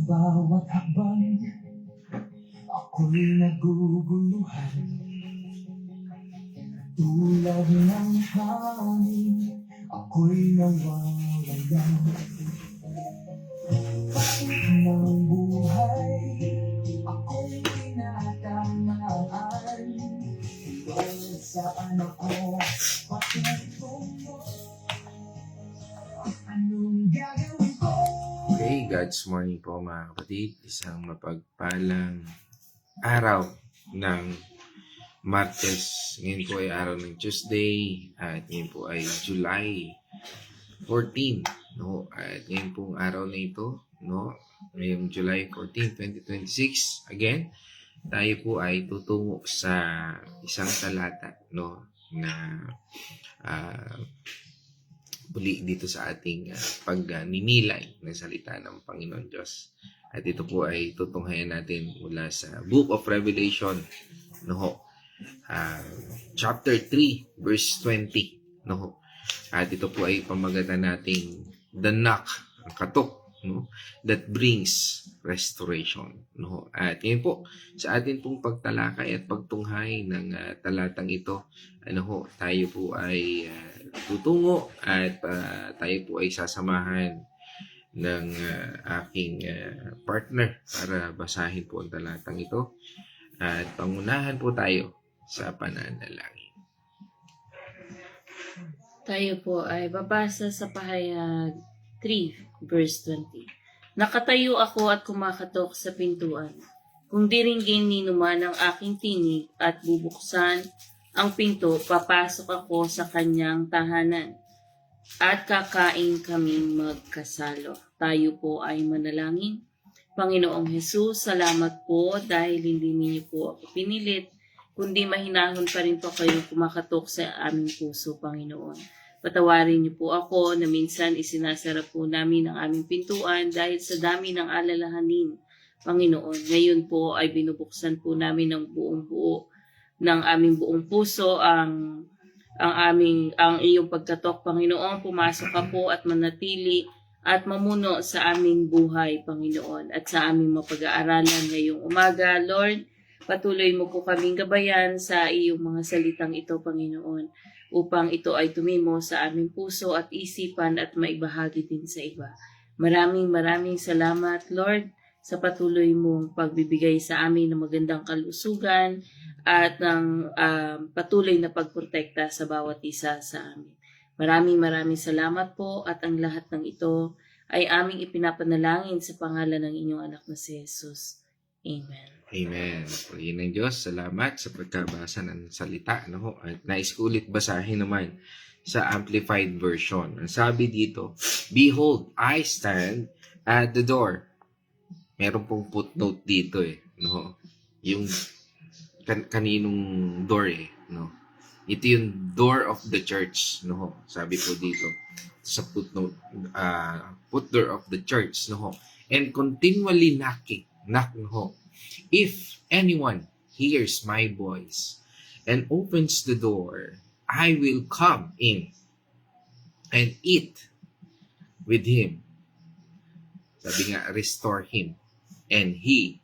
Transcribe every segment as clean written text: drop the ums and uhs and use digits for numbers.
bawat hakbang, ako'y naguguluhan. Tulad ng hangin, ako'y nawawalan. Pait ng buhay, ako'y tinatamaan. Iwan saan ako patungo, anong gagawin ko? Okay, God's morning po mga kapatid. Isang mapagpalang araw ng Martes. Ngayon po ay araw ng Tuesday at ngayon po ay July 14. No? At ngayon pong araw na ito, no? Ngayong July 14, 2026, again, tayo po ay tutungo sa isang talata, no? Na muli dito sa ating pagninilay ng salita ng Panginoon Diyos. At ito po ay tutunghayan natin mula sa Book of Revelation, no? Chapter 3, verse 20, no? At ito po ay pamagatan nating the knock, ang katok, no? That brings restoration, no? At ngayon po, sa atin pong pagtalakay at pagtunghay ng talatang ito, tayo po ay tutungo at tayo po ay sasamahan ng aking partner para basahin po ang talatang ito at pangunahan po tayo sa pananalangin. Tayo po ay babasa sa pahayag 3, verse 20. Nakatayo ako at kumakatok sa pintuan. Kung diringgin ni naman ang aking tinig at bubuksan ang pinto, papasok ako sa kanyang tahanan at kakain kaming magkasalo. Tayo po ay manalangin. Panginoong Hesus, salamat po dahil hindi niyo po ako pinilit, kundi mahinahon pa rin po kayong kumakatok sa aming puso, Panginoon. Patawarin niyo po ako na minsan isinasara po namin ang aming pintuan dahil sa dami ng alalahanin, Panginoon. Ngayon po ay binubuksan po namin ng buong buo ng aming buong puso ang iyong pagkatok, Panginoon. Pumasok ka po at manatili at mamuno sa aming buhay, Panginoon, at sa aming mapag-aaralan ngayong umaga, Lord. Patuloy mo po kaming gabayan sa iyong mga salitang ito, Panginoon, upang ito ay tumimo sa aming puso at isipan at maibahagi din sa iba. Maraming salamat, Lord, sa patuloy mong pagbibigay sa amin ng magandang kalusugan at ng patuloy na pagprotekta sa bawat isa sa amin. Maraming salamat po at ang lahat ng ito ay aming ipinapanalangin sa pangalan ng inyong anak na si Jesus. Amen. Amen. Purihin ng Diyos. Salamat sa pagkabasa ng salita. No? At nais ko ulit basahin naman sa Amplified Version. Ang sabi dito, Behold, I stand at the door. Meron pong footnote dito no? Yung kaninong door no? Ito yung door of the church. No? Sabi po dito sa footnote, foot door of the church. No? And continually knocking. Knock, no? If anyone hears my voice and opens the door, I will come in and eat with him. Sabi nga, restore him and he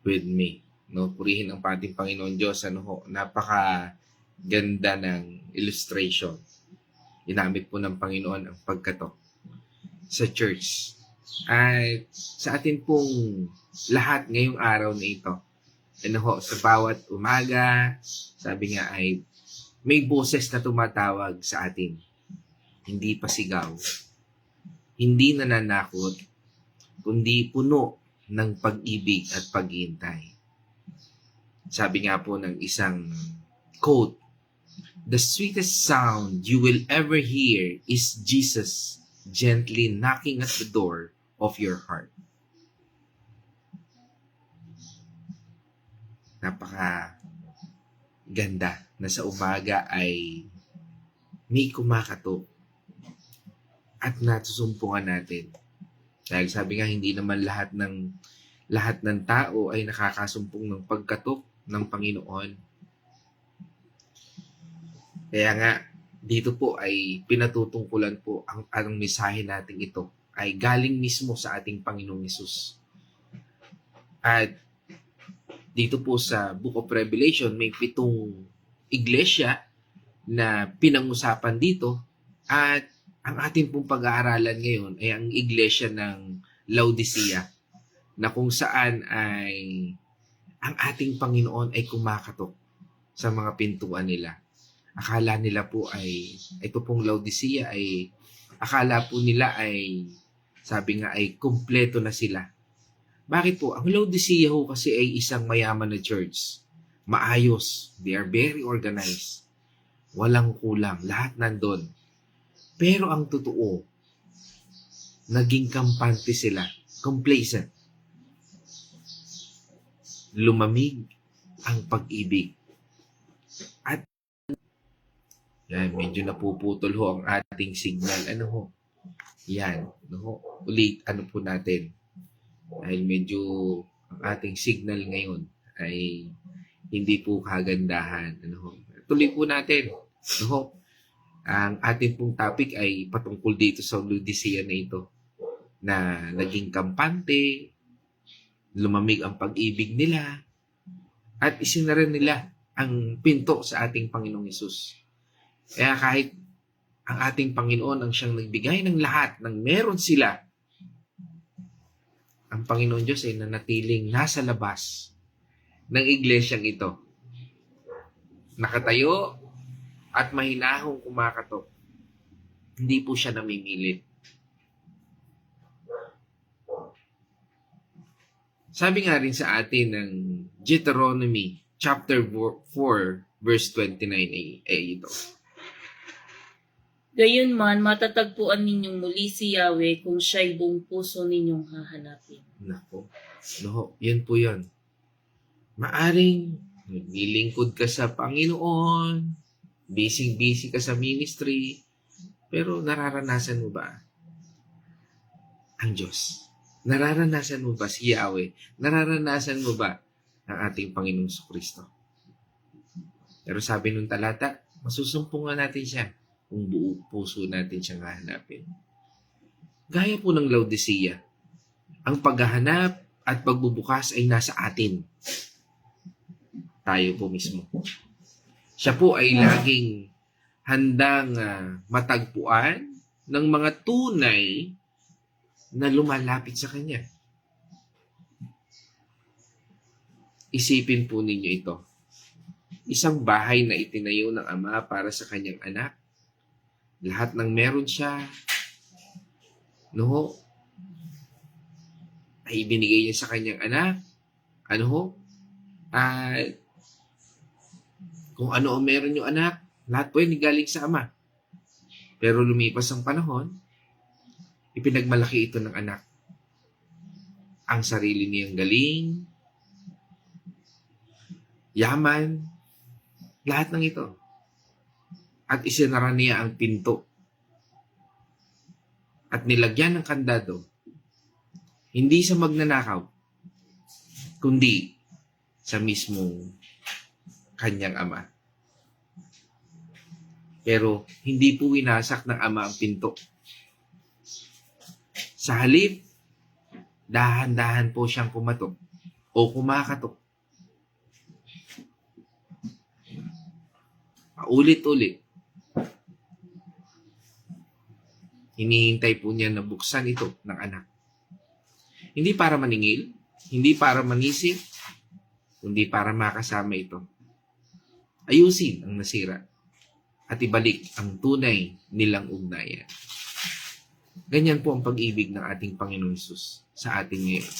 with me. No, purihin ang ating Panginoon Diyos. Napaka ganda ng illustration. Ginamit po ng Panginoon ang pagkatok sa church. At sa atin pong lahat ngayong araw na ito, sa bawat umaga, sabi nga ay may boses na tumatawag sa atin. Hindi pasigaw, hindi nananakot, kundi puno ng pag-ibig at paghihintay. Sabi nga po ng isang quote, "The sweetest sound you will ever hear is Jesus gently knocking at the door of your heart." Napaka ganda na sa umaga ay may kumakatok at natusumpungan natin. Dahil sabi nga, hindi naman lahat ng tao ay nakakasumpong ng pagkatok ng Panginoon. Kaya nga, dito po ay pinatutungkulan po ang mensahe natin ito ay galing mismo sa ating Panginoong Hesus. At dito po sa Book of Revelation, may 7 iglesia na pinag-usapan dito. At ang ating pong pag-aaralan ngayon ay ang iglesia ng Laodicea, na kung saan ay ang ating Panginoon ay kumakatok sa mga pintuan nila. Akala nila po ay, ito pong Laodicea ay, akala po nila ay, sabi nga ay, kumpleto na sila. Bakit po? Ang Laodicea ho kasi ay isang mayaman na church. Maayos. They are very organized. Walang kulang. Lahat nandun. Pero ang totoo, naging kampante sila. Complacent. Lumamig ang pag-ibig. At yan, medyo napuputol ho ang ating signal. Ano ho? Yan. Ano ho? Ulit, ano po natin? Dahil medyo ang ating signal ngayon ay hindi po kagandahan. Ano ho? Tuloy po natin. Ano ho? Ang ating pong topic ay patungkol dito sa Laodicea na ito, na naging kampante, lumamig ang pag-ibig nila, at isinara nila ang pinto sa ating Panginoong Hesus. Kaya kahit ang ating Panginoon ang siyang nagbigay ng lahat ng meron sila, ang Panginoon Diyos ay nanatiling nasa labas ng iglesyang ito. Nakatayo at mahinahong kumakatok. Hindi po siya namimilit. Sabi nga rin sa atin ng Deuteronomy chapter 4 verse 29 ay ito. Gayunman, matatagpuan ninyong muli si Yahweh kung siya'y buong puso ninyong hahanapin. Nako. No, yan po yan. Maaring naglilingkod ka sa Panginoon, busy-busy ka sa ministry, pero nararanasan mo ba ang Diyos? Nararanasan mo ba si Yahweh? Nararanasan mo ba ang ating Panginoong Kristo? Pero sabi nung talata, masusumpungan natin siya kung buo puso natin siyang hahanapin. Gaya po ng Laodicea, ang paghahanap at pagbubukas ay nasa atin. Tayo po mismo. Siya po ay laging handang matagpuan ng mga tunay na lumalapit sa Kanya. Isipin po ninyo ito. Isang bahay na itinayo ng Ama para sa Kanyang anak. Lahat ng meron siya, no, ay ibinigay niya sa Kanyang anak. Ano ho? At kung ano ang meron yung anak, lahat po yun galing sa Ama. Pero lumipas ang panahon, ipinagmalaki ito ng anak. Ang sarili niyang galing, yaman, lahat ng ito. At isinara niya ang pinto. At nilagyan ng kandado, hindi sa magnanakaw, kundi sa mismong kanyang ama. Pero hindi po winasak ng ama ang pinto. Sa halip, dahan-dahan po siyang kumatok o kumakatok. Paulit-ulit. Hinihintay po niya na buksan ito ng anak. Hindi para maningil, hindi para manisip, kundi para makasama ito. Ayusin ang nasira at ibalik ang tunay nilang ugnayan. Ganyan po ang pag-ibig ng ating Panginoon Hesus sa ating ngayon.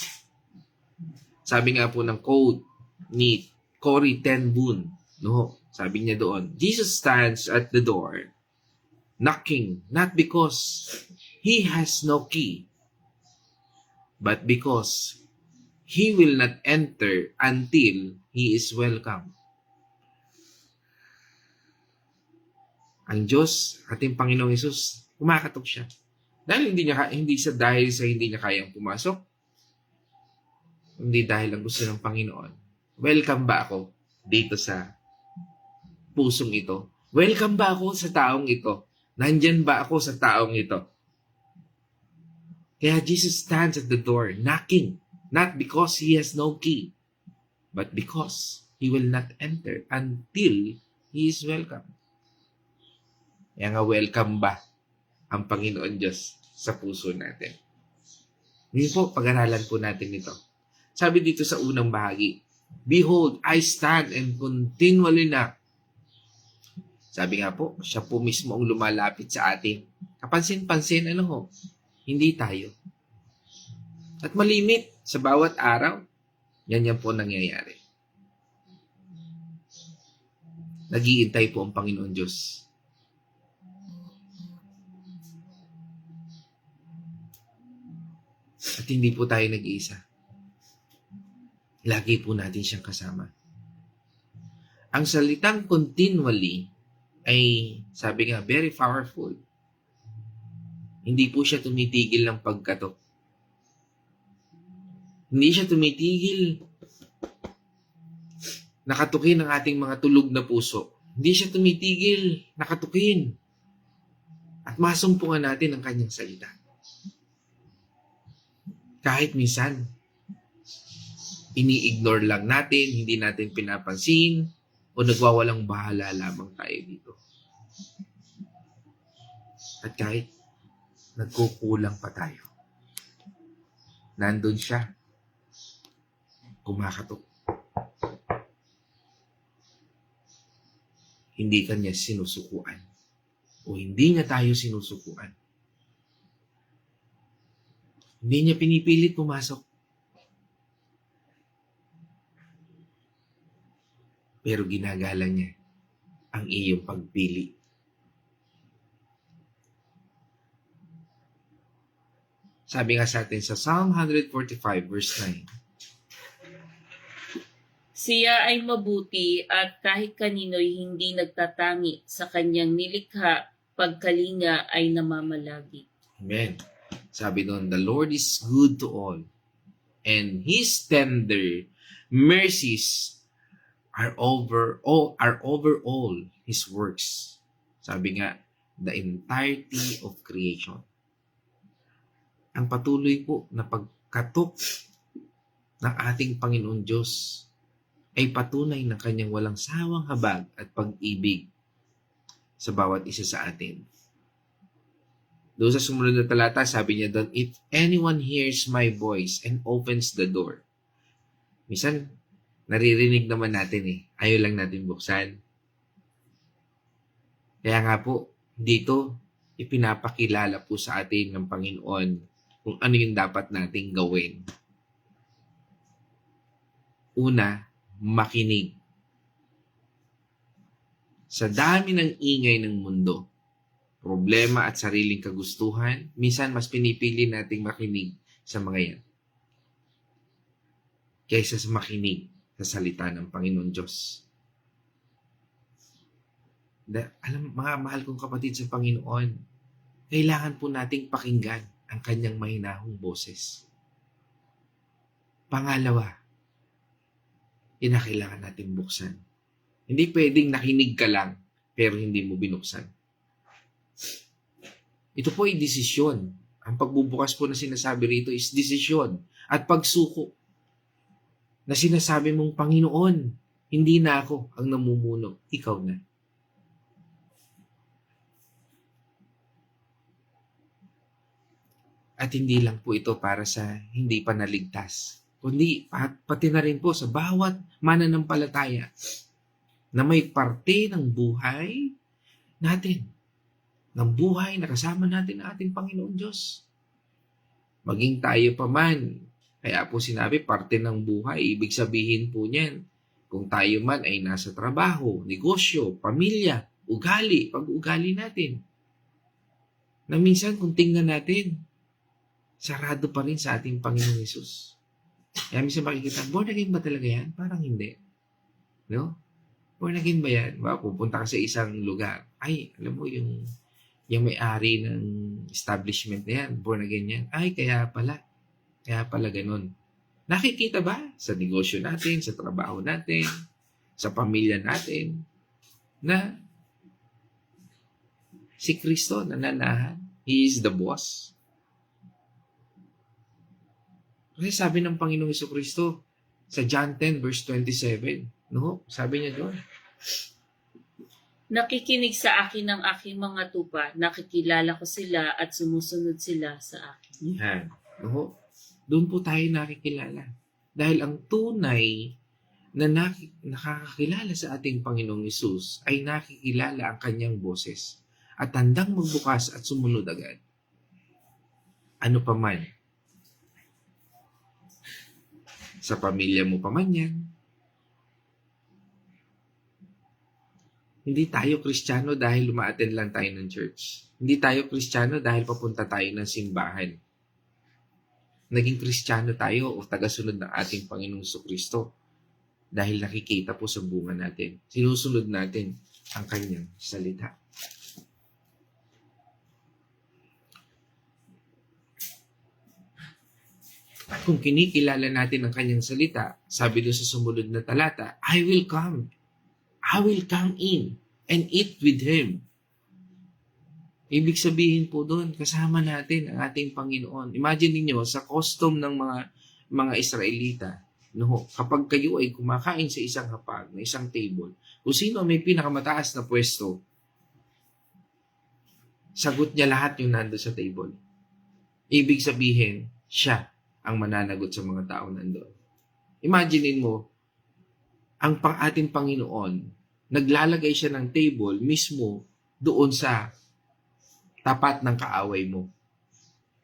Sabi nga po ng quote ni Corrie ten Boom, no? Sabi niya doon, Jesus stands at the door, knocking, not because He has no key, but because He will not enter until He is welcome. Ang Diyos, ating Panginoong Hesus, kumakatok siya. Dahil hindi niya kayang pumasok, hindi dahil ang gusto ng Panginoon. Welcome ba ako dito sa pusong ito? Welcome ba ako sa taong ito? Nandyan ba ako sa taong ito? Kaya Jesus stands at the door, knocking. Not because he has no key, but because he will not enter until he is welcome. Kaya nga, welcome ba ang Panginoon Diyos sa puso natin? Ngayon po, pag-aralan po natin ito. Sabi dito sa unang bahagi, Behold, I stand and continually knock. Sabi nga po, siya po mismo ang lumalapit sa atin. Kapansin-pansin, hindi tayo. At malimit sa bawat araw, yan po nangyayari. Nag-iintay po ang Panginoon Diyos. At hindi po tayo nag-iisa. Lagi po natin siyang kasama. Ang salitang continually ay, sabi nga, very powerful. Hindi po siya tumitigil ng pagkatok. Hindi siya tumitigil nakatukin ang ating mga tulog na puso. Hindi siya tumitigil nakatukin at masumpungan natin ang kanyang salita. Kahit minsan, ini-ignore lang natin, hindi natin pinapansin, o nagwawalang bahala lamang tayo dito. At kahit nagkukulang pa tayo, nandun siya, kumakatok. Hindi kanya sinusukuan, o hindi niya tayo sinusukuan. Hindi niya pinipilit pumasok. Pero ginagalang niya ang iyong pagpili. Sabi nga sa atin sa Psalm 145 verse 9, Siya ay mabuti at kahit kanino'y hindi nagtatangi sa kanyang nilikha, pagkalinga ay namamalagi. Amen. Sabi doon, the Lord is good to all, and His tender mercies are over all His works. Sabi nga, the entirety of creation. Ang patuloy po na pagkatok ng ating Panginoon Diyos ay patunay ng kanyang walang sawang habag at pag-ibig sa bawat isa sa atin. Doon sa sumunod na talata, sabi niya doon, if anyone hears my voice and opens the door. Minsan, naririnig naman natin ayaw lang natin buksan. Kaya nga po, dito, ipinapakilala po sa atin ng Panginoon kung ano yung dapat nating gawin. Una, makinig. Sa dami ng ingay ng mundo, problema at sariling kagustuhan, minsan mas pinipili nating makinig sa mga yan kaysa sa makinig sa salita ng Panginoon Diyos. Alam, mga mahal kong kapatid sa Panginoon, kailangan po nating pakinggan ang kanyang mahinahong boses. Pangalawa, kailangan natin buksan. Hindi pwedeng nakinig ka lang pero hindi mo binuksan. Ito po ay desisyon. Ang pagbubukas po na sinasabi rito is desisyon at pagsuko na sinasabi mong, Panginoon, hindi na ako ang namumuno, ikaw na. At hindi lang po ito para sa hindi pa naligtas, kundi pati na rin po sa bawat mananampalataya na may parte ng buhay natin, ng buhay na kasama natin ang ating Panginoon Diyos. Maging tayo pa man, kaya po sinabi, parte ng buhay, ibig sabihin po niyan, kung tayo man ay nasa trabaho, negosyo, pamilya, ugali, pag-ugali natin. Na minsan kung tingnan natin, sarado pa rin sa ating Panginoong Hesus. Kaya minsan makikita, born again ba talaga yan? Parang hindi. No? Born again ba yan? Pupunta ka sa isang lugar. Ay, alam mo yung may-ari ng establishment na yan, born again yan. Ay, kaya pala ganun. Nakikita ba sa negosyo natin, sa trabaho natin, sa pamilya natin, na si Kristo nananahan? He is the boss. Kasi sabi ng Panginoong Jesucristo sa John 10 verse 27, no? Sabi niya doon, Nakikinig sa akin ng aking mga tupa, nakikilala ko sila at sumusunod sila sa akin. yan, no? Doon po tayo nakikilala. Dahil ang tunay na nakakakilala sa ating Panginoong Hesus ay nakikilala ang kanyang boses at handang magbukas at sumunod agad. Ano pa man. Sa pamilya mo pa man yan. Hindi tayo Kristiyano dahil umaattend lang tayo ng church. Hindi tayo Kristiyano dahil papunta tayo ng simbahan. Naging Kristiyano tayo o tagasunod ng ating Panginoong Jesucristo dahil nakikita po sa bunga natin. Sinusunod natin ang kanyang salita. At kung kinikilala natin ang kanyang salita, sabi doon sa sumunod na talata, I will come in and eat with Him. Ibig sabihin po doon, kasama natin ang ating Panginoon. Imagine niyo sa custom ng mga Israelita, no, kapag kayo ay kumakain sa isang hapag, na isang table, kung sino may pinakamataas na pwesto, sagot niya lahat yung nando sa table. Ibig sabihin, siya ang mananagot sa mga tao nandoon. Imaginein mo, ang ating Panginoon, naglalagay siya ng table mismo doon sa tapat ng kaaway mo.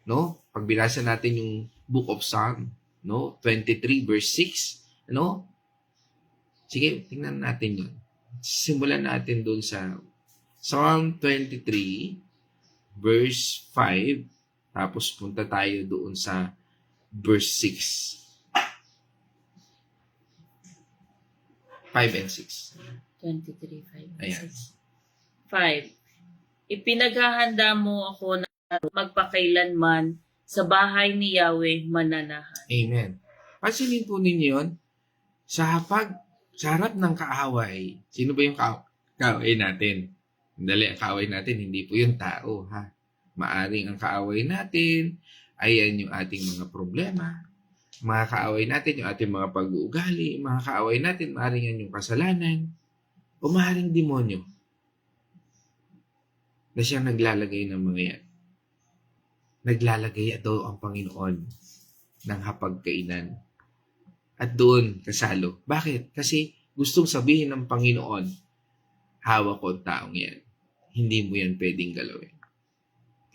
No? Pagbinasa natin yung Book of Psalm, no? 23 verse 6, no? Sige, tingnan natin yun. Simulan natin doon sa Psalm 23 verse 5, tapos punta tayo doon sa verse 6. 5 and 6. 23:5. Ayan. 5. Ipinaghahanda mo ako na magpakailanman sa bahay ni Yahweh mananahan. Amen. Pansinin po ninyo yun, sa harap ng kaaway, sino ba yung kaaway natin? Dali, ang kaaway natin, hindi po yung tao, ha? Maaring ang kaaway natin, ayan yung ating mga problema. Mga kaaway natin, yung ating mga pag-uugali. Mga kaaway natin, maaring yan yung kasalanan. O maaring demonyo na siyang naglalagay ng mga yan. Naglalagay daw ang Panginoon ng hapagkainan. At doon kasalo. Bakit? Kasi gustong sabihin ng Panginoon, hawak ko ang taong yan. Hindi mo yan pwedeng galawin.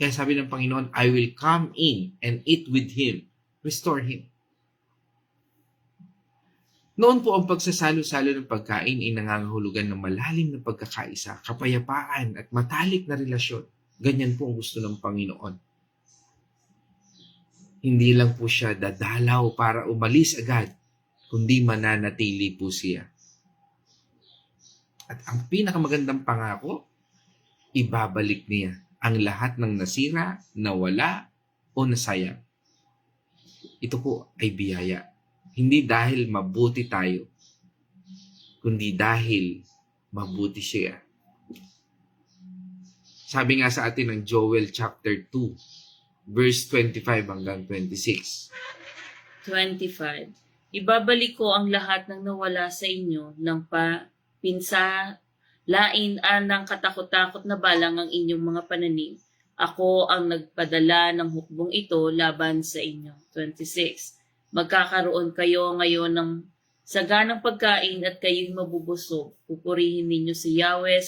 Kaya sabi ng Panginoon, I will come in and eat with Him. Restore Him. Noon po ang pagsasalo-salo ng pagkain ay nangangahulugan ng malalim na pagkakaisa, kapayapaan at matalik na relasyon. Ganyan po ang gusto ng Panginoon. Hindi lang po siya dadalaw para umalis agad, kundi mananatili po siya. At ang pinakamagandang pangako, ibabalik niya ang lahat ng nasira, nawala, o nasayang. Ito po ay biyaya. Hindi dahil mabuti tayo, kundi dahil mabuti siya. Sabi nga sa atin ng Joel chapter 2, verse 25 hanggang 26. 25. Ibabalik ko ang lahat ng nawala sa inyo ng lain ng katakot-takot na balang ang inyong mga pananim. Ako ang nagpadala ng hukbong ito laban sa inyo. 26. Magkakaroon kayo ngayon ng saganang pagkain at kayo'y mabubusog. Pupurihin ninyo si Yahweh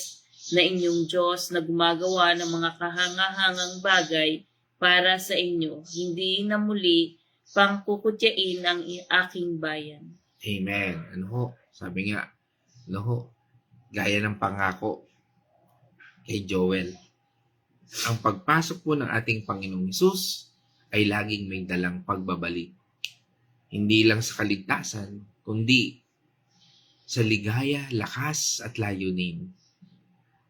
na inyong Diyos na gumagawa ng mga kahangahangang bagay para sa inyo. Hindi na muli pangkukutyain ang aking bayan. Amen. Ano ho? Sabi nga, ano ho? Gaya ng pangako kay Joel. Ang pagpasok po ng ating Panginoong Hesus ay laging may dalang pagbabalik. Hindi lang sa kaligtasan, kundi sa ligaya, lakas at layunin.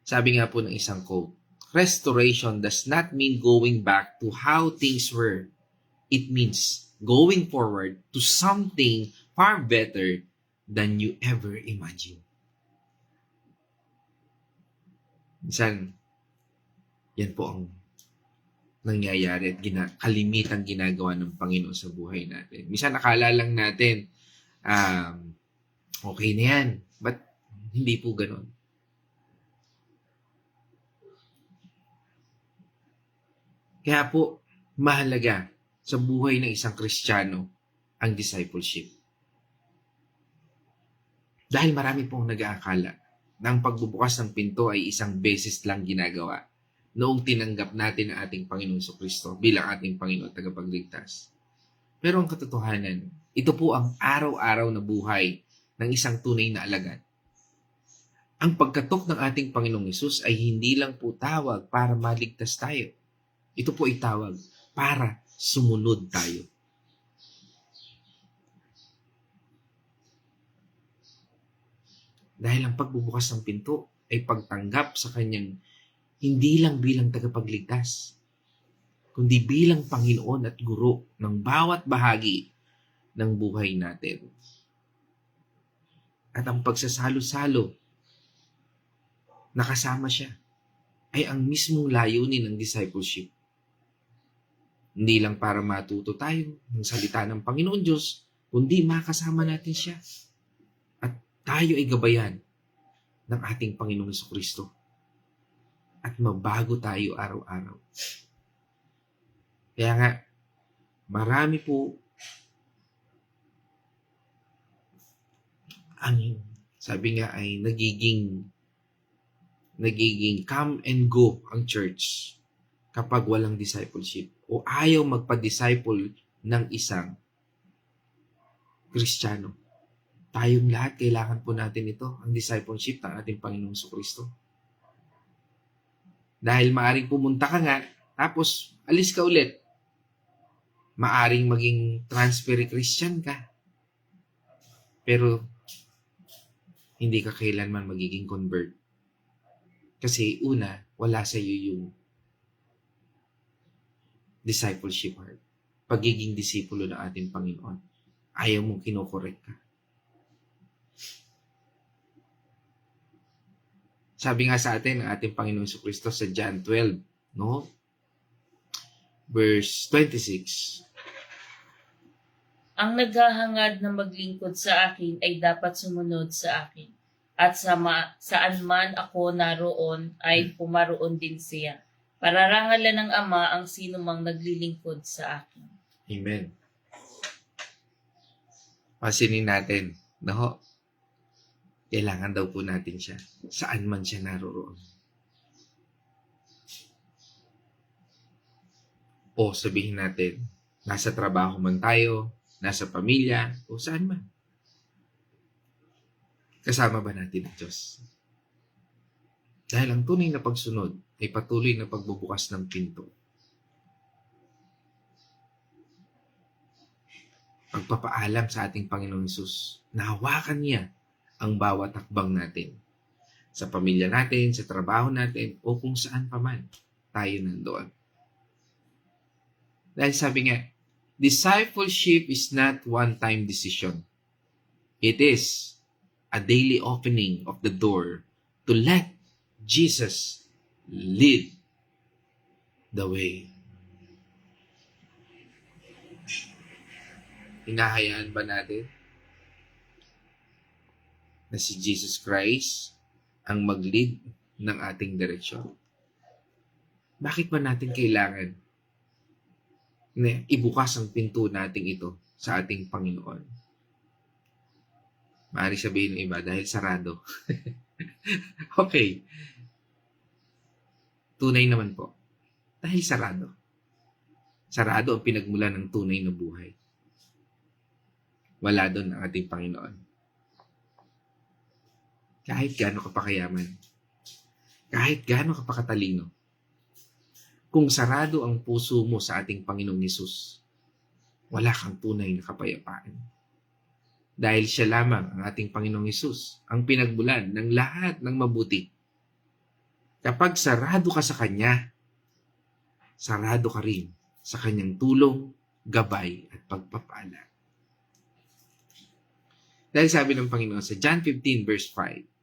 Sabi nga po ng isang quote, restoration does not mean going back to how things were. It means going forward to something far better than you ever imagined. Minsan, yan po ang nangyayari at kalimitang ginagawa ng Panginoon sa buhay natin. Minsan akala lang natin, okay na yan. But hindi po ganun. Kaya po, mahalaga sa buhay ng isang Kristiyano ang discipleship. Dahil marami pong nag-aakala na ang pagbubukas ng pinto ay isang beses lang ginagawa noong tinanggap natin ang ating Panginoong Kristo bilang ating Panginoon at tagapagligtas. Pero ang katotohanan, ito po ang araw-araw na buhay ng isang tunay na alagad. Ang pagkatok ng ating Panginoong Hesus ay hindi lang po tawag para maligtas tayo. Ito po ay tawag para sumunod tayo. Dahil ang pagbubukas ng pinto ay pagtanggap sa kanyang hindi lang bilang tagapagligtas, kundi bilang Panginoon at Guro ng bawat bahagi ng buhay natin. At ang pagsasalo-salo na kasama siya ay ang mismong layunin ng discipleship. Hindi lang para matuto tayo ng salita ng Panginoon Diyos, kundi makasama natin siya. At tayo ay gabayan ng ating Panginoong Kristo. At mabago tayo araw-araw. Kaya nga, marami po ang sabi nga ay nagiging come and go ang church kapag walang discipleship o ayaw magpa-disciple ng isang Kristiyano. Tayong lahat, kailangan po natin ito, ang discipleship ng ating Panginoong Kristo. Dahil maaring pumunta ka nga, tapos alis ka ulit. Maaring maging transfer Christian ka. Pero hindi ka kailanman magiging convert. Kasi una, wala sa iyo yung discipleship heart. Pagiging disipulo ng ating Panginoon. Ayaw mong kinokorek ka. Sabi nga sa atin ng ating Panginoong Kristo sa John 12, no? Verse 26. Ang naghahangad na maglingkod sa akin ay dapat sumunod sa akin. At saan man ako naroon ay pumaroon din siya. Pararangalan ng Ama ang sino mang naglilingkod sa akin. Amen. Pasinin natin, no? Kailangan daw po natin siya. Saan man siya naroon. O sabihin natin, nasa trabaho man tayo, nasa pamilya, o saan man. Kasama ba natin ang Diyos? Dahil ang tunay na pagsunod ay patuloy na pagbubukas ng pinto. Pagpapaalam sa ating Panginoong Hesus na hawakan niya ang bawat hakbang natin. Sa pamilya natin, sa trabaho natin, o kung saan pa man tayo nandoon. Dahil sabi nga, discipleship is not one-time decision. It is a daily opening of the door to let Jesus lead the way. Hinahayaan ba natin na si Jesus Christ ang mag-lead ng ating direksyon? Bakit ba natin kailangan na ibukas ang pinto nating ito sa ating Panginoon? Maaari sabihin ng iba, dahil sarado. Okay. Tunay naman po. Dahil sarado. Sarado ang pinagmulan ng tunay na buhay. Wala doon ang ating Panginoon. Kahit gaano ka pa kayaman, kahit gaano ka pa katalino, kung sarado ang puso mo sa ating Panginoong Hesus, wala kang tunay na kapayapaan. Dahil siya lamang ang ating Panginoong Hesus, ang pinagmulan ng lahat ng mabuti. Kapag sarado ka sa Kanya, sarado ka rin sa Kanyang tulong, gabay at pagpapala. Dahil sabi ng Panginoon sa John 15 verse 5,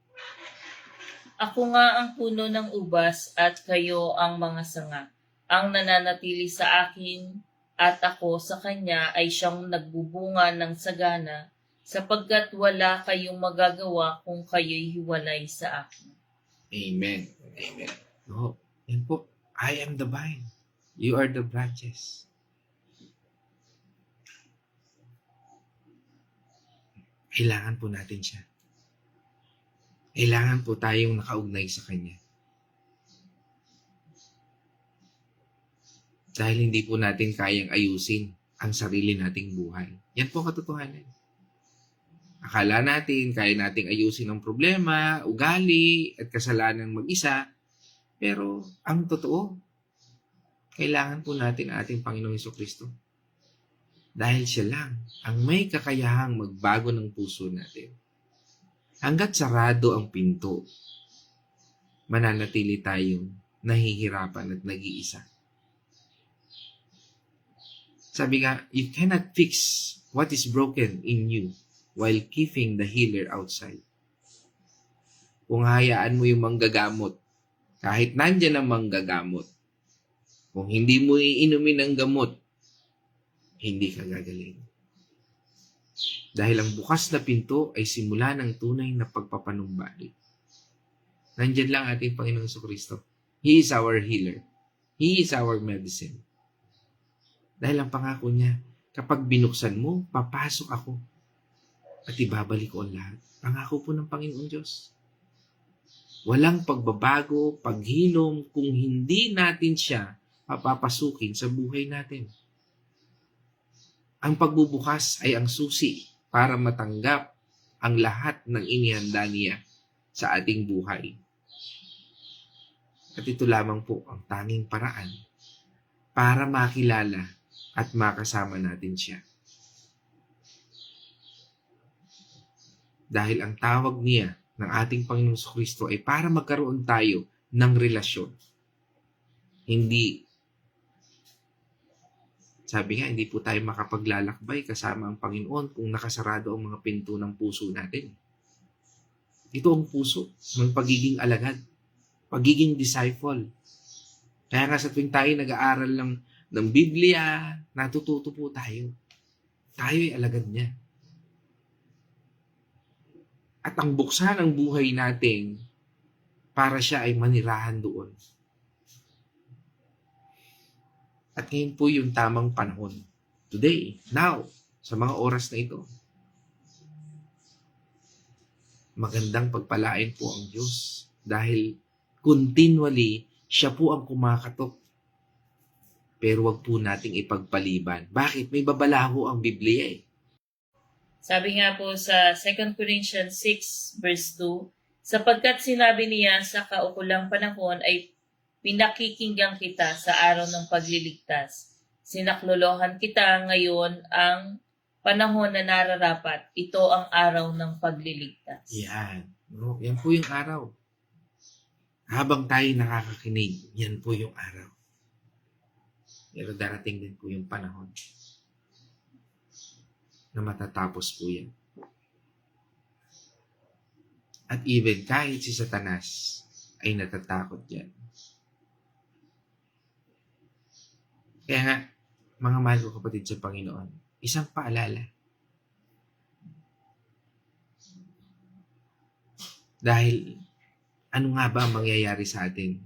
Ako nga ang puno ng ubas at kayo ang mga sanga. Ang nananatili sa akin at ako sa kanya ay siyang nagbubunga ng sagana, sapagkat wala kayong magagawa kung kayo'y hiwalay sa akin. Amen. Amen. No, yan po. I am the vine. You are the branches. Kailangan po natin siya. Kailangan po tayong nakaugnay sa Kanya. Dahil hindi po natin kayang ayusin ang sarili nating buhay. Yan po ang katotohanan. Akala natin kaya nating ayusin ang problema, ugali, at kasalanan mag-isa. Pero ang totoo, kailangan po natin ang ating Panginoong Hesukristo. Dahil siya lang ang may kakayahang magbago ng puso natin. Hanggat sarado ang pinto, mananatili tayong nahihirapan at nag-iisa. Sabi nga, you cannot fix what is broken in you while keeping the healer outside. Kung hayaan mo yung manggagamot, kahit nandyan ang manggagamot, kung hindi mo iinumin ang gamot, hindi ka gagaling. Dahil ang bukas na pinto ay simula ng tunay na pagpapanumbalik. Nandyan lang ating Panginoong Jesucristo. He is our healer. He is our medicine. Dahil ang pangako niya, kapag binuksan mo, papasok ako at ibabalik ko ang lahat. Pangako po ng Panginoon Diyos. Walang pagbabago, paghilom kung hindi natin siya papapasukin sa buhay natin. Ang pagbubukas ay ang susi para matanggap ang lahat ng inihanda niya sa ating buhay. At ito lamang po ang tanging paraan para makilala at makasama natin siya. Dahil ang tawag niya ng ating Panginoong Jesucristo ay para magkaroon tayo ng relasyon. Sabi nga, hindi po tayo makapaglalakbay kasama ang Panginoon kung nakasarado ang mga pinto ng puso natin. Ito ang puso ng pagiging alagad, pagiging disciple. Kaya nga sa tuwing tayo nag-aaral ng Biblia, natututo po tayo. Tayo ay alagad niya. At ang buksan ng buhay natin para siya ay manirahan doon. At ngayon po yung tamang panahon. Today, now, sa mga oras na ito. Magandang pagpalain po ang Diyos dahil continually, siya po ang kumakatok. Pero wag po nating ipagpaliban. Bakit? May babalaho ang Biblia eh. Sabi nga po sa 2 Corinthians 6 verse 2, sapagkat sinabi niya sa kaukulang panahon ay pinakikinggan kita sa araw ng pagliligtas. Sinaklolohan kita ngayon ang panahon na nararapat. Ito ang araw ng pagliligtas. Yan. No, yan po yung araw. Habang tayo nakakakinig, yan po yung araw. Pero darating din po yung panahon na matatapos po yan. At even kahit si Satanas ay natatakot yan. Kaya nga, mga mahal ko kapatid sa Panginoon, isang paalala. Dahil, ano nga ba ang mangyayari sa atin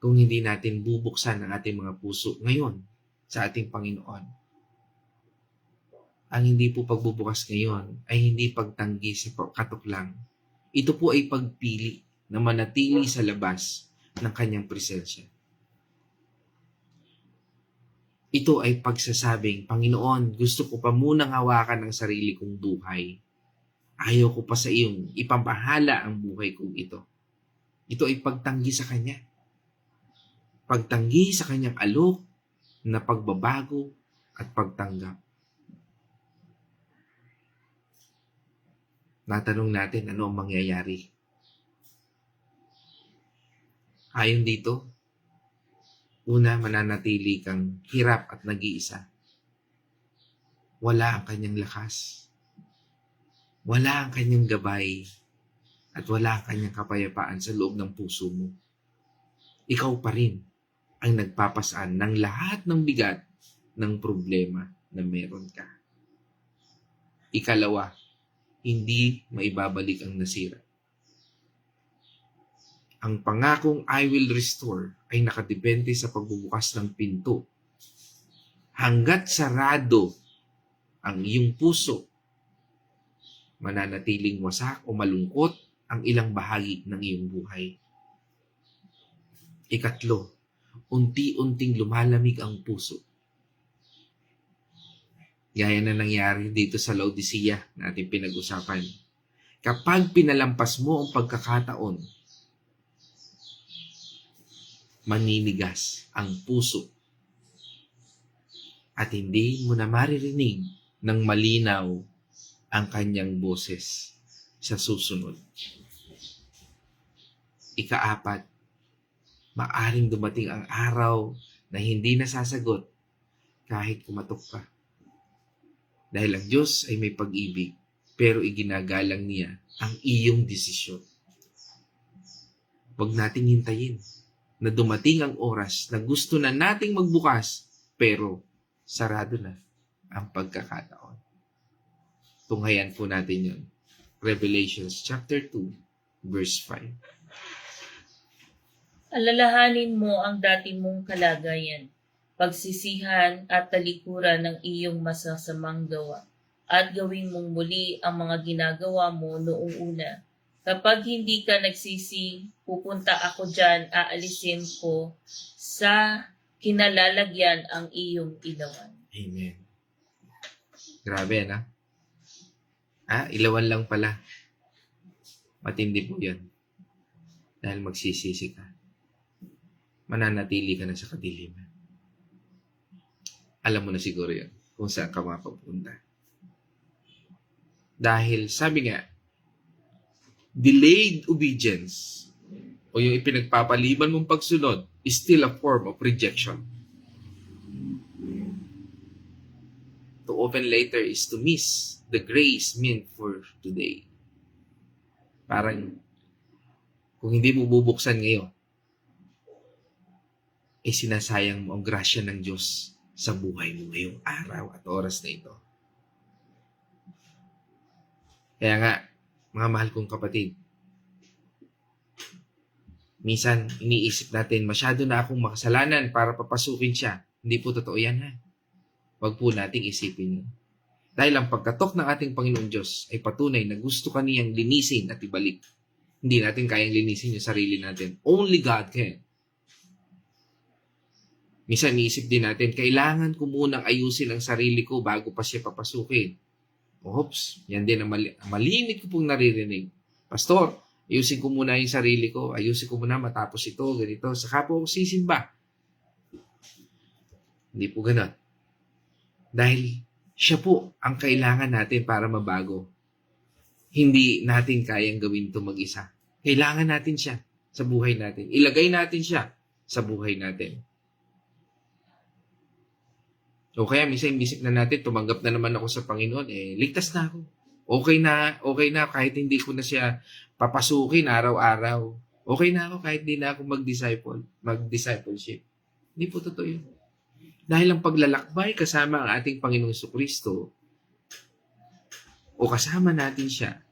kung hindi natin bubuksan ang ating mga puso ngayon sa ating Panginoon? Ang hindi po pagbubukas ngayon ay hindi pagtanggi sa katok lang. Ito po ay pagpili na manatili sa labas ng kanyang presensya. Ito ay pagsasabing, Panginoon, gusto ko pa munang hawakan ang sarili kong buhay. Ayaw ko pa sa iyong ipampahala ang buhay kong ito. Ito ay pagtanggi sa Kanya. Pagtanggi sa Kanyang alok na pagbabago at pagtanggap. Natanong natin ano ang mangyayari. Ayon dito, una, mananatili kang hirap at nag-iisa. Wala ang kanyang lakas. Wala ang kanyang gabay. At wala ang kanyang kapayapaan sa loob ng puso mo. Ikaw pa rin ang nagpapasaan ng lahat ng bigat ng problema na meron ka. Ikalawa, hindi maibabalik ang nasira. Ang pangakong I will restore ay nakadepende sa pagbubukas ng pinto. Hanggat sarado ang iyong puso, mananatiling wasak o malungkot ang ilang bahagi ng iyong buhay. Ikatlo, unti-unting lumalamig ang puso. Gaya na nangyari dito sa Laodicea na ating pinag-usapan. Kapag pinalampas mo ang pagkakataon, maninigas ang puso at hindi mo na maririnig ng malinaw ang kanyang boses sa susunod. Ikaapat, maaring dumating ang araw na hindi nasasagot kahit kumatok ka. Dahil ang Diyos ay may pag-ibig, pero iginagalang niya ang iyong desisyon. Huwag nating hintayin na dumating ang oras na gusto na nating magbukas, pero sarado na ang pagkakataon. Tunghayan po natin yun. Revelations chapter 2, verse 5. Alalahanin mo ang dati mong kalagayan, pagsisihan at talikuran ng iyong masasamang gawa, at gawin mong muli ang mga ginagawa mo noong una. Kapag hindi ka nagsisi, pupunta ako dyan, aalisin ko sa kinalalagyan ang iyong ilawan. Amen. Grabe, na? Ilawan lang pala. Matindi po yan. Dahil magsisisi ka. Mananatili ka na sa kadiliman. Alam mo na siguro yan kung saan ka mapapunta. Dahil sabi nga, delayed obedience o yung ipinagpapaliban mong pagsunod is still a form of rejection. To open later is to miss the grace meant for today. Parang kung hindi mo bubuksan ngayon, ay sinasayang mo ang grasya ng Diyos sa buhay mo ngayong araw at oras na ito. Kaya nga, mga mahal kong kapatid, minsan iniisip natin, masyado na akong makasalanan para papasukin siya. Hindi po totoo yan, ha? Huwag po nating isipin yun. Dahil ang pagkatok ng ating Panginoon Diyos ay patunay na gusto kaniyang linisin at ibalik. Hindi natin kayang linisin yung sarili natin. Only God can. Minsan iisip din natin, kailangan ko munang ayusin ang sarili ko bago pa siya papasukin. Oops, yan din ang malimit ko pong naririnig. Pastor, ayusin ko muna yung sarili ko. Ayusin ko muna matapos ito, ganito. Saka po ako sisimba. Hindi po ganun. Dahil siya po ang kailangan natin para mabago. Hindi natin kayang gawin ito mag-isa. Kailangan natin siya sa buhay natin. Ilagay natin siya sa buhay natin. O kaya minsan isip na natin, tumanggap na naman ako sa Panginoon, ligtas na ako. Okay na kahit hindi ko na siya papasukin araw-araw. Okay na ako kahit hindi na ako mag-discipleship. Hindi po totoo yun. Dahil ang paglalakbay kasama ang ating Panginoong Jesucristo o kasama natin siya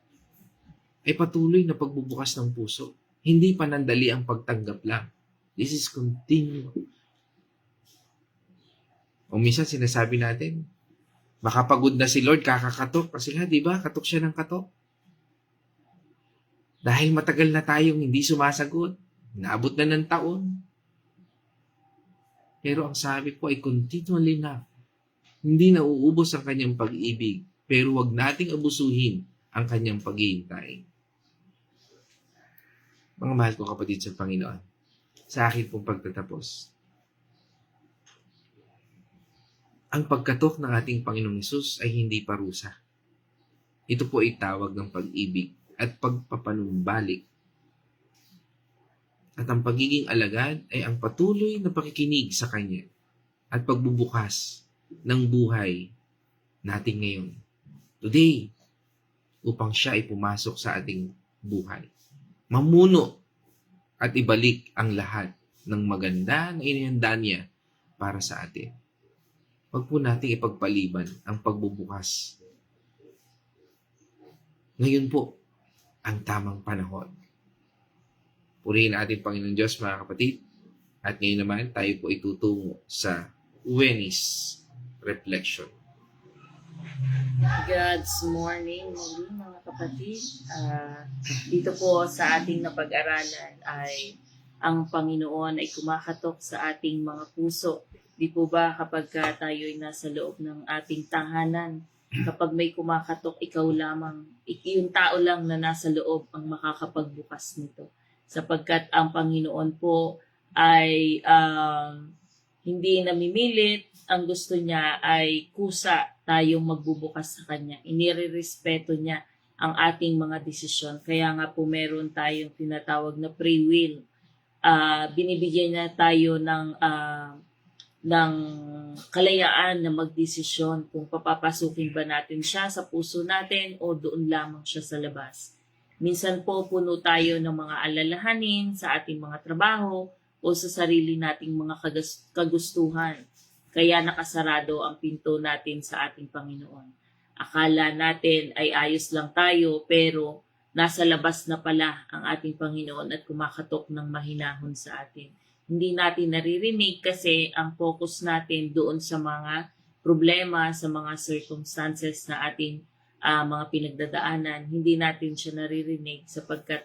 ay patuloy na pagbubukas ng puso. Hindi panandali ang pagtanggap lang. This is continual. O minsan sinasabi natin, makapagod na si Lord, kakakatok. Kasi nga, di ba? Katok siya ng katok. Dahil matagal na tayong hindi sumasagot. Naabot na ng taon. Pero ang sabi ko ay continually na. Hindi nauubos ang kanyang pag-ibig. Pero wag nating abusuhin ang kanyang paghihintay. Mga mahal kong kapatid sa Panginoon, sa akin pong pagtatapos, ang pagkatok ng ating Panginoong Hesus ay hindi parusa. Ito po ay tawag ng pag-ibig at pagpapanumbalik. At ang pagiging alagad ay ang patuloy na pakikinig sa Kanya at pagbubukas ng buhay natin ngayon. Today, upang siya ay pumasok sa ating buhay. Mamuno at ibalik ang lahat ng maganda na inihanda niya para sa atin. Huwag po nating ipagpaliban ang pagbubukas. Ngayon po, ang tamang panahon. Purihin natin Panginoon Diyos, mga kapatid. At ngayon naman, tayo po itutungo sa Venice Reflection. God's morning muli mga kapatid. Dito po sa ating napag-aralan ay ang Panginoon ay kumakatok sa ating mga puso. Di po ba kapag tayo ay nasa loob ng ating tahanan, kapag may kumakatok, ikaw lamang, yung tao lang na nasa loob ang makakapagbukas nito. Sapagkat ang Panginoon po ay hindi namimilit, ang gusto niya ay kusa tayong magbubukas sa Kanya. Inirerespeto niya ang ating mga desisyon. Kaya nga po meron tayong tinatawag na free will. Binibigyan niya tayo ng kalayaan na magdesisyon kung papapasukin ba natin siya sa puso natin o doon lamang siya sa labas. Minsan po puno tayo ng mga alalahanin sa ating mga trabaho o sa sarili nating mga kagustuhan. Kaya nakasarado ang pinto natin sa ating Panginoon. Akala natin ay ayos lang tayo pero nasa labas na pala ang ating Panginoon at kumakatok ng mahinahon sa atin. Hindi natin naririnig kasi ang focus natin doon sa mga problema, sa mga circumstances na ating mga pinagdadaanan. Hindi natin siya naririnig sapagkat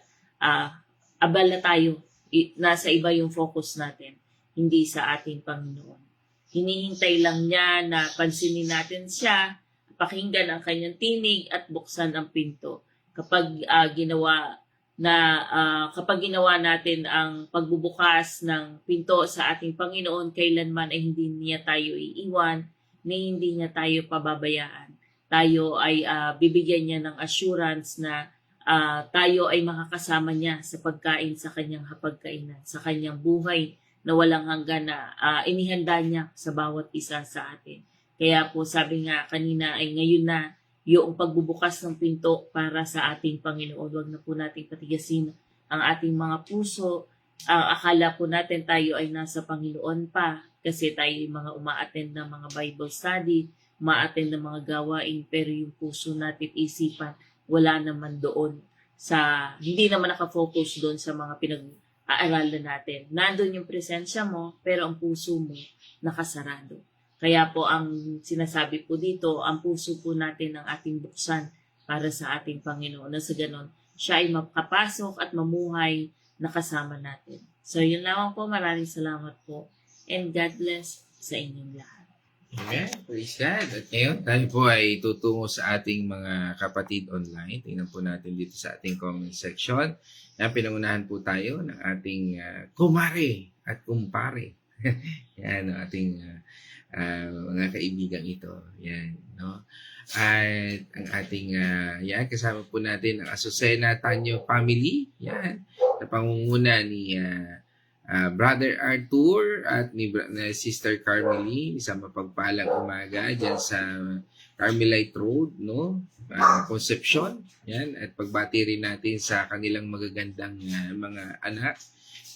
abala tayo. Nasa iba yung focus natin, hindi sa ating Panginoon. Hinihintay lang niya na pansinin natin siya, pakinggan ang kanyang tinig at buksan ang pinto. Kapag ginawa natin ang pagbubukas ng pinto sa ating Panginoon, kailanman ay hindi niya tayo iiwan, ni hindi niya tayo pababayaan. Tayo ay bibigyan niya ng assurance na tayo ay makakasama niya sa pagkain sa kanyang hapagkainan, sa kanyang buhay na walang hanggan na inihanda niya sa bawat isa sa atin. Kaya po sabi nga kanina ay ngayon na yung pagbubukas ng pinto para sa ating Panginoon. Huwag na po nating patigasin ang ating mga puso. Akala po natin tayo ay nasa Panginoon pa kasi tayo ay mga uma-attend ng mga Bible study, uma-attend ng mga gawain, pero yung puso natin, isipan, wala naman doon. Hindi naman nakafocus doon sa mga pinag-aaralan natin. Nandun yung presensya mo, pero ang puso mo nakasarado. Kaya po ang sinasabi po dito, ang puso po natin ang ating buksan para sa ating Panginoon. Na sa ganon, siya ay makapasok at mamuhay na kasama natin. So yun lamang po, maraming salamat po. And God bless sa inyong lahat. Amen. Praise God. At ngayon, tayo po ay tutungo sa ating mga kapatid online. Tingnan po natin dito sa ating comment section. Yan, pinangunahan po tayo ng ating kumare at kumpare. Yan, ating mga kaibigan ito. Yan, no? At ang ating, kasama po natin ang Azucena Tanyo family. Yan, sa pangunguna ni Brother Arthur at ni Sister Carmeline, isang mapagpalang umaga dyan sa Carmelite Road, no? Concepcion. Yan, at pagbati rin natin sa kanilang magagandang mga anak,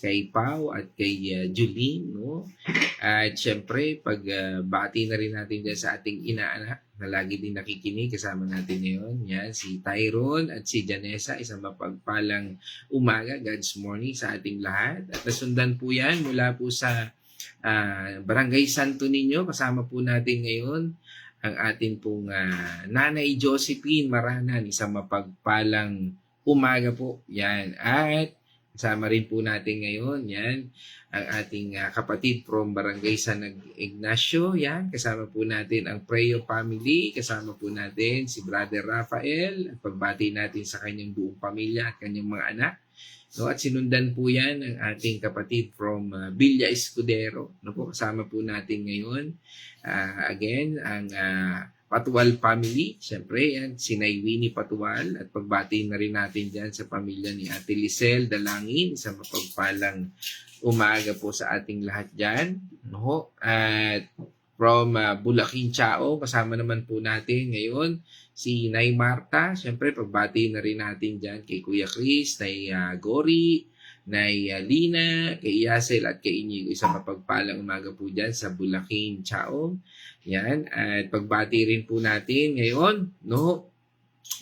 kay Pau at kay Julene, no? At syempre, pagbati na rin natin dyan sa ating inaanak na lagi din nakikinig, kasama natin ngayon. Yan, si Tyrone at si Janessa, isang mapagpalang umaga, God's morning sa ating lahat. At nasundan po yan mula po sa Barangay Santo Niño. Kasama po natin ngayon ang ating pong Nanay Josephine Maranan, isang mapagpalang umaga po. Yan, at kasama rin po natin ngayon, yan, ang ating kapatid from Barangay San Ignacio, yan, kasama po natin ang Preo family, kasama po natin si Brother Rafael, at pagbati natin sa kanyang buong pamilya at kanyang mga anak, no, at sinundan po yan ang ating kapatid from Villa Escudero, no po, kasama po natin ngayon, again, ang Patual family, siyempre yan, si Winnie Patual, at pagbati na rin natin dyan sa pamilya ni Ate Lisel Dalangin, isang mapagpalang umaga po sa ating lahat dyan. No? At from Bulacan Chao, kasama naman po natin ngayon si Nay Marta, siyempre pagbati na rin natin dyan kay Kuya Chris, Nay Gori, Nay Lina, kay Yasel at kay Inigo. Isang mapagpalang umaga po dyan sa Bulacan, Chaong. Yan. At pagbati rin po natin ngayon, no?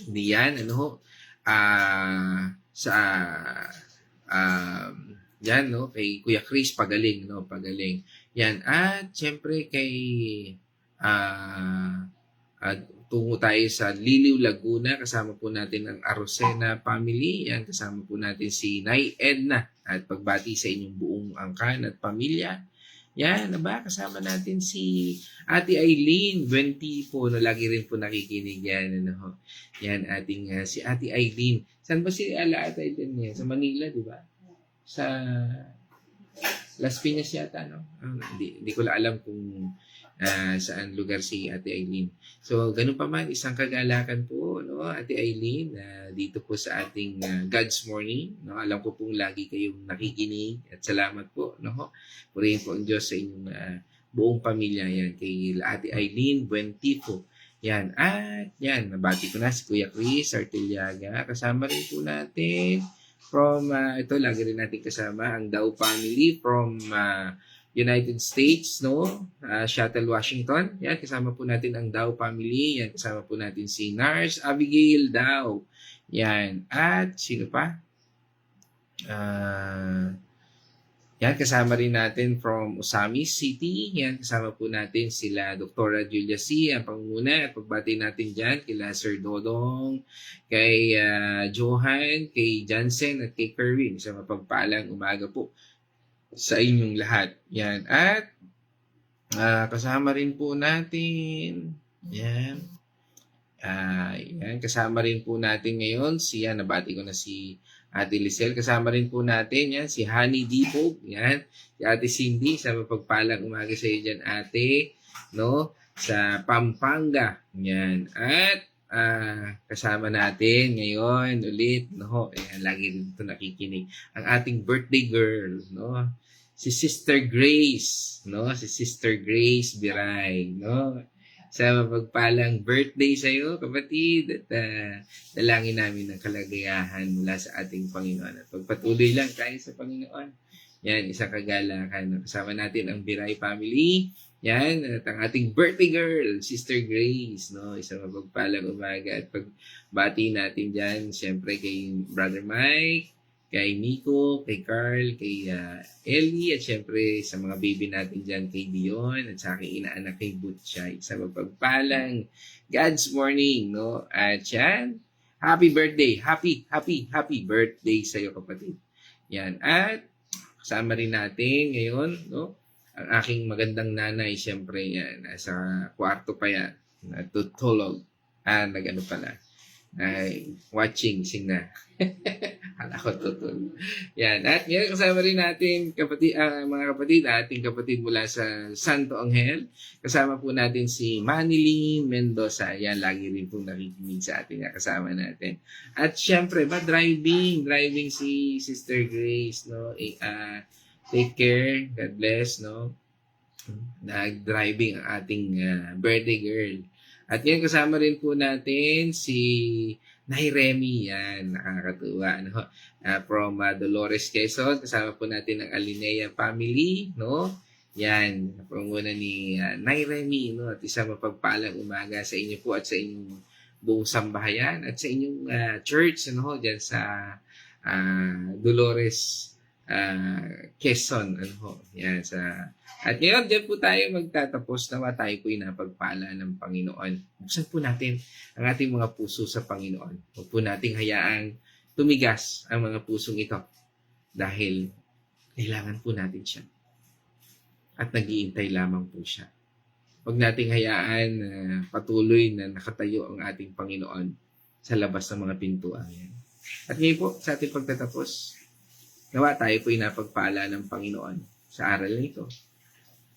Hindi yan, ano? Sa yan, no? Kay Kuya Chris, pagaling, no? Pagaling. Yan. At syempre kay tungo tayo sa Liliw, Laguna. Kasama po natin ang Arosena family. Yan, kasama po natin si Nay Edna. At pagbati sa inyong buong angkan at pamilya. Yan, kasama natin si Ate Eileen. 20 po, no, lagi rin po nakikinig yan. Ano, yan, ating si Ate Eileen. Saan ba si Ate Eileen niya? Sa Manila, di ba? Sa Las Piñas yata, no? Hindi ko lang alam kung saan lugar si Ate Eileen. So, ganun pa man, isang kagalakan po, no, Ate Eileen, dito po sa ating God's Morning. No? Alam ko pong lagi kayong nakikinig at salamat po. No? Purihin po ang Diyos sa inyong buong pamilya. Yan, kay Ate Eileen Buentico. Yan, at yan, nabati ko na si Kuya Chris Artiliaga. Kasama rin po natin from, ito, lagi rin natin kasama, ang Dao family from United States, no? Seattle, Washington. Yan, kasama po natin ang Dao family. Yan, kasama po natin si Nars Abigail Dao. Yan. At sino pa? Yan, kasama rin natin from Osamis City. Yan, kasama po natin sila Dr. Julia C. ang panguna. At pagbati natin dyan kila Sir Dodong, kay Johan, kay Jansen, at kay Kerwin. Sa mapagpalang umaga po sa inyong lahat. Yan. At kasama rin po natin, yan. Yan. Kasama rin po natin ngayon, nabati ko na si Ate Lisel. Kasama rin po natin, yan, si Honey Dipog. Yan. Si Ate Cindy, sa mapagpalang umaga sa iyo dyan, ate. No? Sa Pampanga. Yan. At kasama natin ngayon ulit, no? Ayan, lagi rin ito nakikinig. Ang ating birthday girl, no? Si Sister Grace, no? Si Sister Grace Biray, no? Sa mapagpalang birthday sa iyo, kapatid, at dalangin namin ng kalagayahan mula sa ating Panginoon. At pagpatuloy lang tayo sa Panginoon. Yan, isang kagalakan. Kasama natin ang Biray family. Yan, at ang ating birthday girl, Sister Grace, no? Isang mapagpalang umaga. At pagbati natin dyan, siyempre kay Brother Mike, kay Nico, kay Carl, kay Ellie, at siyempre sa mga baby natin dyan, kay Dion, at sa aking inaanak kay Butchay. Isang mapagpalang God's morning, no? At yan, happy birthday, happy birthday sa iyo, kapatid. Yan, at kasama rin natin ngayon, no? Ang aking magandang nanay, siyempre yan, nasa kwarto pa yan, natutulog. Nag-ano pala, watching, sing na. Hala ko tutulog. Yan, at ngayon kasama rin natin, mga kapatid, ating kapatid mula sa Santo Angel. Kasama po natin si Manilyn Mendoza. Yan, lagi rin pong nakikinig sa atin, kasama natin. At siyempre, driving si Sister Grace, no? Take care. God bless, no? Nag-driving ang ating birthday girl. At yan, kasama rin po natin si Nay Remy. Yan, nakakatuwa. No? From Dolores, Quezon. Kasama po natin ang Alinea family, no? Yan, panguna ni Nay Remy, no? At isang mapagpalang umaga sa inyo po at sa inyong buong sambahayan at sa inyong church, ano, dyan sa Dolores, Quezon, yan at ngayon, dyan po tayo magtatapos. Nawa tayo po'y napagpala ng Panginoon. Buksan po natin ang ating mga puso sa Panginoon. Huwag po nating hayaang tumigas ang mga pusong ito dahil kailangan po natin siya. At nag-iintay lamang po siya. Huwag nating hayaan patuloy na nakatayo ang ating Panginoon sa labas ng mga pintuan yan. At ngayon po, sa ating pagtatapos, nawa tayo po'y napagpala ng Panginoon sa aral na ito.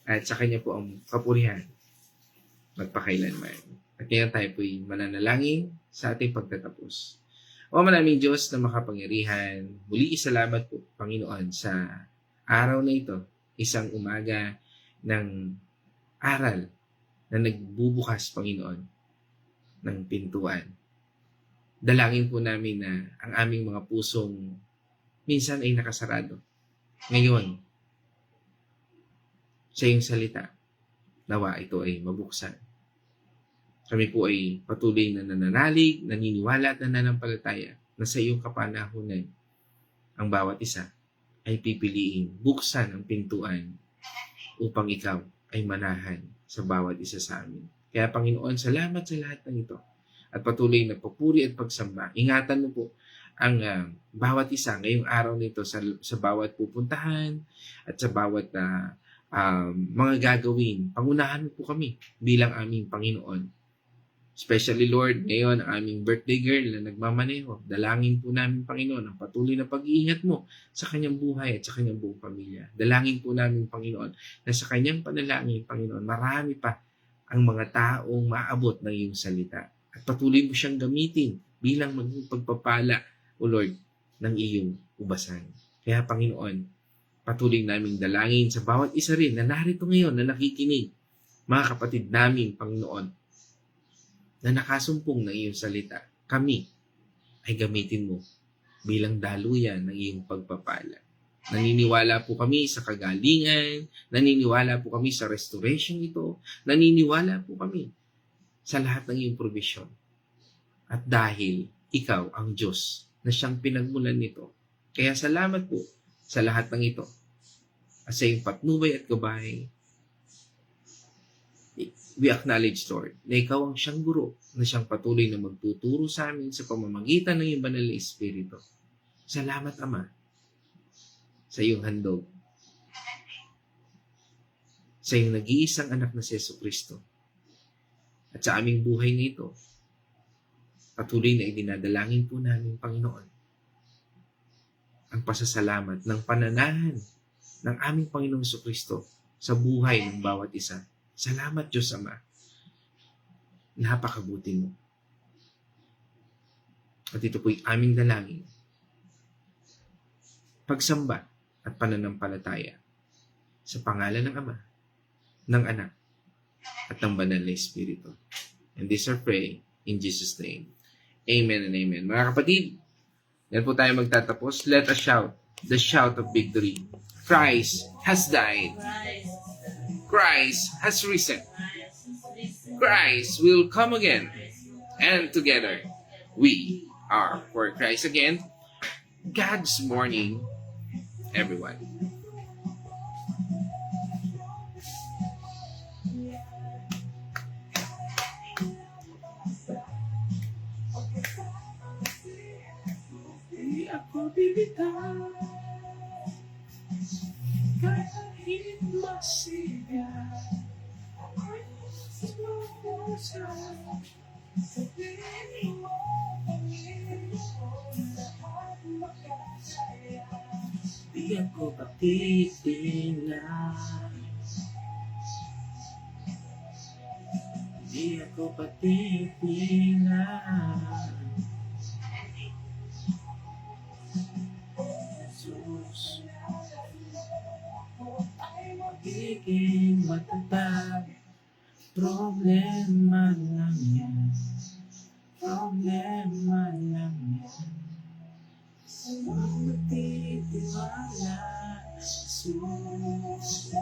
At sa Kanya po ang kapurihan magpakailanman. At ngayon tayo po'y mananalangin sa ating pagtatapos. O maraming Diyos na makapangyarihan, muli salamat po, Panginoon, sa araw na ito, isang umaga ng aral na nagbubukas, Panginoon, ng pintuan. Dalangin po namin na ang aming mga pusong minsan ay nakasarado. Ngayon, sa iyong salita, nawa ito ay mabuksan. Kami po ay patuloy na nananalig, naniniwala at nananampalataya na sa iyong kapanahunan, ang bawat isa ay pipiliin buksan ang pintuan upang ikaw ay manahan sa bawat isa sa amin. Kaya Panginoon, salamat sa lahat ng ito. At patuloy na papuri at pagsamba. Ingatan mo po ang bawat isa ngayong araw nito sa bawat pupuntahan at sa bawat mga gagawin. Pangunahan mo po kami bilang aming Panginoon. Especially, Lord, ngayon ang aming birthday girl na nagmamaneho. Dalangin po namin, Panginoon, ang patuloy na pag-iingat mo sa kanyang buhay at sa kanyang buong pamilya. Dalangin po namin, Panginoon, na sa kanyang panalangin, Panginoon, marami pa ang mga taong maabot ng iyong salita. At patuloy mo siyang gamitin bilang maging pagpapala, O Lord, ng iyong ubasan. Kaya, Panginoon, patuloy naming dalangin sa bawat isa rin na narito ngayon na nakikinig. Mga kapatid namin, Panginoon, na nakasumpong ng iyong salita, kami ay gamitin mo bilang daluyan ng iyong pagpapala. Naniniwala po kami sa kagalingan, naniniwala po kami sa restoration ito, naniniwala po kami sa lahat ng iyong provision. At dahil ikaw ang Diyos na siyang pinagmulan nito, kaya salamat po sa lahat ng ito. At sa iyong patnubay at gabay, we acknowledge, Lord, na ikaw ang siyang guro na siyang patuloy na magtuturo sa amin sa pamamagitan ng iyong banal na Espiritu. Salamat, Ama, sa iyong handog, sa iyong nag-iisang anak na si Jesucristo. At sa aming buhay na ito, patuloy na idinadalangin po namin, Panginoon, ang pasasalamat ng pananahan ng aming Panginoong Jesucristo sa buhay ng bawat isa. Salamat, Diyos Ama. Napakabuti mo. At ito po'y aming dalangin. Pagsamba at pananampalataya sa pangalan ng Ama, ng Anak, at ng Banal na Espiritu. And this I pray in Jesus' name. Amen and amen. Mga kapatid, yan po tayo magtatapos. Let us shout the shout of victory. Christ has died. Christ has risen. Christ will come again. And together, we are for Christ again. God's morning, everyone. Di ako bibitaw kahit masiga. Ako'y sumusya. Sabihin mo, Panginoon, lahat makasaya. Di ako patitingnan. Di ako patitingnan. Jesus, magiging matatag. Problema lang yan. Problema lang yan. Sa magtitiwala, Jesus.